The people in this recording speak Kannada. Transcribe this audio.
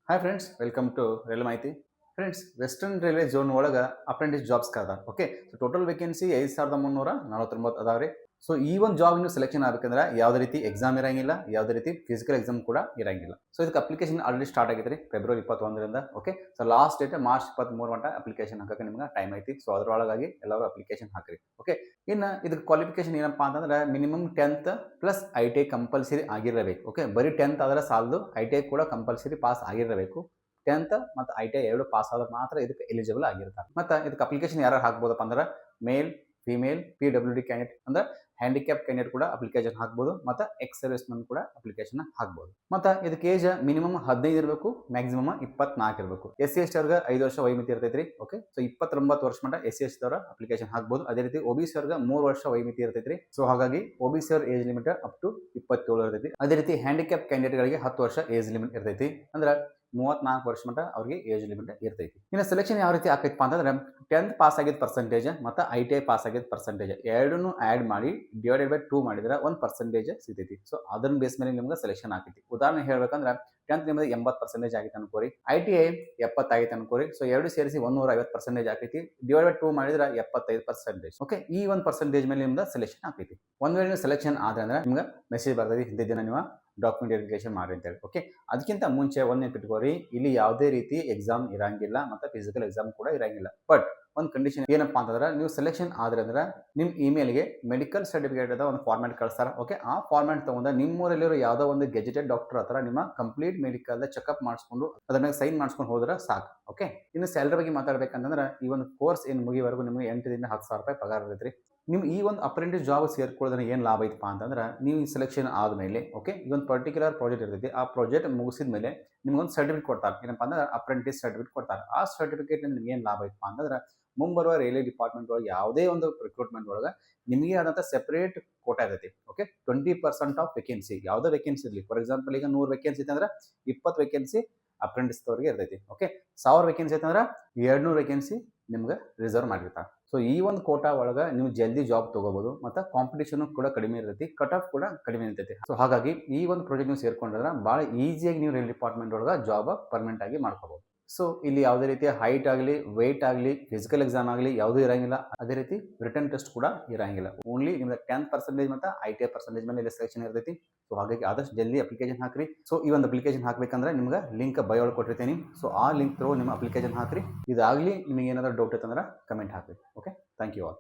Hi friends, welcome to railway ಮಾಹಿತಿ. ಫ್ರೆಂಡ್ಸ್, ವೆಸ್ಟರ್ನ್ ರೈಲ್ವೆ ಝೋನ್ ಒಳಗೆ ಅಪ್ರೆಂಟಿಸ್ ಜಾಬ್ಸ್ ಕದ. ಓಕೆ, ಸೊ ಟೋಟಲ್ ವೇಕೆನ್ಸಿ 5349 ಅದಾವ್ರಿ. ಸೊ ಈ ಒಂದು ಜಾಬ್ ನೀವು ಸೆಲೆಕ್ಷನ್ ಆಗಬೇಕಂದ್ರೆ ಯಾವುದೇ ರೀತಿ ಎಕ್ಸಾಮ್ ಇರಂಗಿಲ್ಲ, ಯಾವುದೇ ರೀತಿ ಫಿಸಿಕಲ್ ಎಕ್ಸಾಮ್ ಕೂಡ ಇರಂಗಿಲ್ಲ. ಸೊ ಇದಕ್ಕೆ ಅಪ್ಲಿಕೇಶನ್ ಆಲ್ರೆಡಿ ಸ್ಟಾರ್ಟ್ ಆಗಿದ್ರಿ ಫೆಬ್ರವರಿ 21ರಿಂದ. Okay, so last date March 23 ಮಟ್ಟ ಅಪ್ಲಿಕೇಶನ್ ಹಾಕಕ್ಕೆ ನಿಮ್ಗೆ ಟೈಮ್ ಐತಿ. ಸೊ ಅದರೊಳಗಾಗಿ ಎಲ್ಲರೂ ಅಪ್ಲಿಕೇಶನ್ ಹಾಕ್ರಿ. ಓಕೆ, ಇನ್ನು ಇದಕ್ಕೆ ಕ್ವಾಲಿಫಿಕೇಶನ್ ಏನಪ್ಪಾ ಅಂತಂದ್ರೆ minimum 10th plus ITI compulsory ಆಗಿರಬೇಕು. ಓಕೆ, ಬರೀ 10th ಆದ್ರೆ ಸಾಲದು, ITI ಕೂಡ ಕಂಪಲ್ಸರಿ ಪಾಸ್ ಆಗಿರಬೇಕು. 10th ಮತ್ತು ITI ಎರಡು ಪಾಸ್ ಆದ್ರೆ ಮಾತ್ರ ಇದಕ್ಕೆ ಎಲಿಜಿಬಲ್ ಆಗಿರ್ತಾರೆ. ಮತ್ತು ಇದಕ್ಕೆ ಅಪ್ಲಿಕೇಶನ್ ಯಾರು ಹಾಕ್ಬೋದಪ್ಪ ಅಂದ್ರೆ ಮೇಲ್, ಫಿಮೇಲ್, PWD ಕ್ಯಾಂಡಿಡೇಟ್ ಅಂದ್ರೆ ಹ್ಯಾಂಡಿಕ್ಯಾಪ್ ಕ್ಯಾಂಡಿಡೇಟ್ ಕೂಡ ಅಪ್ಲಿಕೇಶನ್ ಹಾಕ್ಬೋದು, ಮತ್ತು ಎಕ್ಸ್ ಸರ್ವಿಸ್ ಮನ್ ಕೂಡ ಅಪ್ಲಿಕೇಶನ್ ಹಾಕ್ಬೋದು. ಮತ್ತು ಇದಕ್ಕೆ ಏಜ್ ಮಿನಿಮಮ್ 15 ಇರಬೇಕು, ಮ್ಯಾಕ್ಸಿಮಮ್ 24 ಇರಬೇಕು. SC/ST ಅವ್ರಿಗೆ 5 ವರ್ಷ ವಯೋಮಿತಿ ಇರ್ತೈತ್ರಿ. ಓಕೆ, ಸೊ 29 ವರ್ಷ ಮಟ್ಟ SC/ST ಅವರ ಅಪ್ಲಿಕೇಶನ್ ಹಾಕ್ಬೋದು. ಅದೇ ರೀತಿ OBC ಅವ್ರಿಗೆ 3 ವರ್ಷ ವಯೋಮಿತಿ ಇರ್ತೈತ್ರಿ. ಸೊ ಹಾಗಾಗಿ OBC ಅವ್ರ ಏಜ್ ಲಿಮಿಟ್ ಅಪ್ ಟು 27 ಇರ್ತೈತಿ. ಅದೇ ರೀತಿ ಹ್ಯಾಂಡಿಕ್ಯಾಪ್ ಕ್ಯಾಂಡಿಡೇಟ್ಗಳಿಗೆ 10 ವರ್ಷ ಏಜ್ ಲಿಮಿಟ್ ಇರ್ತೈತಿ. ಅಂದ್ರೆ 34 ವರ್ಷ ಮಟ್ಟ ಅವ್ರಿಗೆ ಏಜ್ ಲಿಮಿಟ್ ಇರ್ತೈತಿ. ಇನ್ನು ಸೆಲೆಕ್ಷನ್ ಯಾವ ರೀತಿ ಆಕೈತಪ್ಪ ಅಂತಂದ್ರೆ 10th ಪಾಸ್ ಆಗಿದ್ದ ಪರ್ಸೆಂಟೇಜ್ ಮತ್ತು ITI ಪಾಸ್ ಆಗಿದ್ದ ಪರ್ಸೆಂಟೇಜ್ ಎರಡನ್ನೂ ಆ್ಯಡ್ ಮಾಡಿ ಡಿವೈಡೆಡ್ ಬೈ 2 ಮಾಡಿದ್ರೆ 1% ಸಿಗ್ತೈತಿ. ಸೊ ಅದನ್ನ ಬೇಸ್ ಮೇಲೆ ನಿಮ್ಗೆ ಸೆಲೆಕ್ಷನ್ ಆಕೈತಿ. ಉದಾಹರಣೆ ಹೇಳ್ಬೇಕಂದ್ರೆ 10th ನಿಮ್ಮದು 80% ಆಗೈತೆ ಅನ್ಕೋರಿ, ITI 70 ಆಗೈತೆ ಅನ್ಕೋರಿ. ಸೊ ಎರಡು ಸೇರಿಸಿ 150% ಆಕೈತಿ. ಡಿವೈಡ್ ಬೈ 2 ಮಾಡಿದ್ರೆ 75%. ಓಕೆ, ಈ 1% ಮೇಲೆ ನಿಮ್ದು ಸೆಲೆಕ್ಷನ್ ಆಕೈತಿ. ಒಂದ್ ವೇಳೆ ನೀವು ಸೆಲೆಕ್ಷನ್ ಆದ್ರೆ ಅಂದ್ರೆ ನಿಮ್ಗೆ ಮೆಸೇಜ್ ಬರ್ತೈತಿ, ಹಿಂದಿನ ದಿನ ನೀವು ಡಾಕ್ಯುಮೆಂಟ್ ವೆರಿಫಿಕೇಶನ್ ಮಾಡಿ ಅಂತೇಳಿ. ಓಕೆ, ಅದಕ್ಕಿಂತ ಮುಂಚೆ ಒಂದ್ ನೆನಪಿಟ್ಕೋರಿ, ಇಲ್ಲಿ ಯಾವುದೇ ರೀತಿ ಎಕ್ಸಾಮ್ ಇರಂಗಿಲ್ಲ ಮತ್ತು ಫಿಸಿಕಲ್ ಎಕ್ಸಾಮ್ ಕೂಡ ಇರಂಗಿಲ್ಲ. ಬಟ್ ಒಂದು ಕಂಡೀಷನ್ ಏನಪ್ಪಾ ಅಂತಂದ್ರೆ ನೀವು ಸೆಲೆಕ್ಷನ್ ಆದ್ರೆ ಅಂದ್ರೆ ನಿಮ್ಮ ಇಮೇಲ್ಗೆ ಮೆಡಿಕಲ್ ಸರ್ಟಿಫಿಕೇಟ್ ಅದ ಒಂದು ಫಾರ್ಮ್ಯಾಟ್ ಕಳಿಸ್ತಾರೆ. ಓಕೆ, ಆ ಫಾರ್ಮ್ಯಾಟ್ ತಗೊಂಡ ನಿಮ್ಮೂರಲ್ಲಿರೋ ಯಾವುದೋ ಒಂದು ಗೆಜೆಟೆಡ್ ಡಾಕ್ಟರ್ ಹತ್ರ ನಿಮ್ಮ ಕಂಪ್ಲೀಟ್ ಮೆಡಿಕಲ್ ಚೆಕ್ಅಪ್ ಮಾಡಿಸ್ಕೊಂಡು ಅದ್ರ ಮೇಲೆ ಸೈನ್ ಮಾಡಿಸ್ಕೊಂಡು ಹೋದ್ರೆ ಸಾಕು. ಓಕೆ, ಇನ್ನು ಸ್ಯಾಲರಿ ಬಗ್ಗೆ ಮಾತಾಡ್ಬೇಕಂತಂದ್ರೆ ಈ ಒಂದು ಕೋರ್ಸ್ ಏನು ಮುಗಿವರೆಗೂ ನಿಮಗೆ 8 ರಿಂದ 10,000 ರೂಪಾಯಿ ಪಗಾರ ಇರ್ತೈತ್ರಿ. ನೀವು ಈ ಒಂದು ಅಪ್ರೆಂಟಿಸ್ ಜಾಬ್ ಸೇರ್ಕೊಳ್ಳೋದ್ರೆ ಏನು ಲಾಭ ಐತಪ್ಪ ಅಂತಂದ್ರೆ ನೀವು ಸೆಲೆಕ್ಷನ್ ಆದಮೇಲೆ ಓಕೆ, ಈ ಒಂದು ಪರ್ಟಿಕ್ಯುಲರ್ ಪ್ರಾಜೆಕ್ಟ್ ಇರ್ತೈತಿ. ಆ ಪ್ರಾಜೆಕ್ಟ್ ಮುಗಿಸಿದ ಮೇಲೆ ನಿಮ್ಗೊಂದು ಸರ್ಟಿಫಿಕೇಟ್ ಕೊಡ್ತಾರೆ. ಏನಪ್ಪ ಅಂದ್ರೆ ಅಪ್ರೆಂಟಿಸ್ ಸರ್ಟಿಫಿಕೇಟ್ ಕೊಡ್ತಾರೆ. ಆ ಸರ್ಟಿಫಿಕೇಟ್ ನಿಮ್ಗೆ ಏನು ಲಾಭ ಐತಪ್ಪ ಅಂತಂದ್ರೆ ಮುಂಬರುವ ರೈಲ್ವೆ ಡಿಪಾರ್ಟ್ಮೆಂಟ್ ಒಳಗೆ ಯಾವುದೇ ಒಂದು ರಿಕ್ರೂಟ್ಮೆಂಟ್ ಒಳಗೆ ನಿಮಗೆ ಆದಂಥ ಸೆಪರೇಟ್ ಕೋಟಾ ಇರ್ತೈತಿ. ಓಕೆ, 20% ಆಫ್ ವೇಕೆನ್ಸಿ, ಯಾವುದೇ ವೇಕೆನ್ಸಿ ಇರಲಿ. ಫಾರ್ ಎಕ್ಸಾಂಪಲ್ ಈಗ 100 ವೇಕೆನ್ಸಿ ಇತ್ತಂದ್ರೆ 20 ವೇಕೆನ್ಸಿ ಅಪ್ರೆಂಟಿಸ್ ಅವ್ರಿಗೆ ಇರ್ತೈತಿ. ಓಕೆ, 1000 ವೇಕೆನ್ಸಿ ಐತಂದ್ರೆ 200 ವೇಕೆನ್ಸಿ ನಿಮ್ಗೆ ರಿಸರ್ವ್ ಮಾಡಿರ್ತಾರೆ. ಸೊ ಈ ಒಂದು ಕೋಟಾ ಒಳಗೆ ನೀವು ಜಲ್ದಿ ಜಾಬ್ ತಗೋಬಹುದು ಮತ್ತು ಕಾಂಪಿಟೇಷನ್ ಕೂಡ ಕಡಿಮೆ ಇರ್ತೈತಿ, ಕಟ್ ಆಫ್ ಕೂಡ ಕಡಿಮೆ ಇರ್ತೈತಿ. ಸೊ ಹಾಗಾಗಿ ಈ ಒಂದು ಪ್ರಾಜೆಕ್ಟ್ ನೀವು ಸೇರ್ಕೊಂಡ್ರೆ ಭಾಳ ಈಸಿಯಾಗಿ ನೀವು ರೈಲ್ವೆ ಡಿಪಾರ್ಟ್ಮೆಂಟ್ ಒಳಗೆ ಜಾಬ್ ಪರ್ಮನೆಂಟ್ ಆಗಿ ಮಾಡ್ಕೋಬಹುದು. ಸೊ ಇಲ್ಲಿ ಯಾವುದೇ ರೀತಿಯ ಹೈಟ್ ಆಗಲಿ, ವೆಯ್ಟ್ ಆಗಲಿ, ಫಿಸಿಕಲ್ ಎಕ್ಸಾಮ್ ಆಗಲಿ ಯಾವುದೂ ಇರಂಗಿಲ್ಲ. ಅದೇ ರೀತಿ ರಿಟರ್ನ್ ಟೆಸ್ಟ್ ಕೂಡ ಇರಂಗಿಲ್ಲ. ಓನ್ಲಿ ನಿಮ್ಗೆ 10% ಮತ್ತು ITI ಪರ್ಸೆಂಟೇಜ್ ಮೇಲೆ ಸೆಲೆಕ್ಷನ್ ಇರ್ತೈತಿ. ಸೊ ಹಾಗಾಗಿ ಆದಷ್ಟು ಜಲ್ದಿ ಅಪ್ಲಿಕೇಶನ್ ಹಾಕ್ರಿ. ಸೊ ಈ ಒಂದು ಅಪ್ಲಿಕೇಶನ್ ಹಾಕ್ಬೇಕಂದ್ರೆ ನಿಮ್ಗೆ ಲಿಂಕ್ ಬೈ ಒಳಗೆ ಕೊಟ್ಟಿರ್ತೀನಿ. ಸೊ ಆ ಲಿಂಕ್ ಥ್ರೂ ನಿಮ್ಮ ಅಪ್ಲಿಕೇಶನ್ ಹಾಕ್ರಿ. ಇದಾಗಲಿ ನಿಮಗೆ ಏನಾದರೂ ಡೌಟ್ ಇತ್ತಂದ್ರೆ ಕಮೆಂಟ್ ಹಾಕ್ರಿ. Okay, thank you all.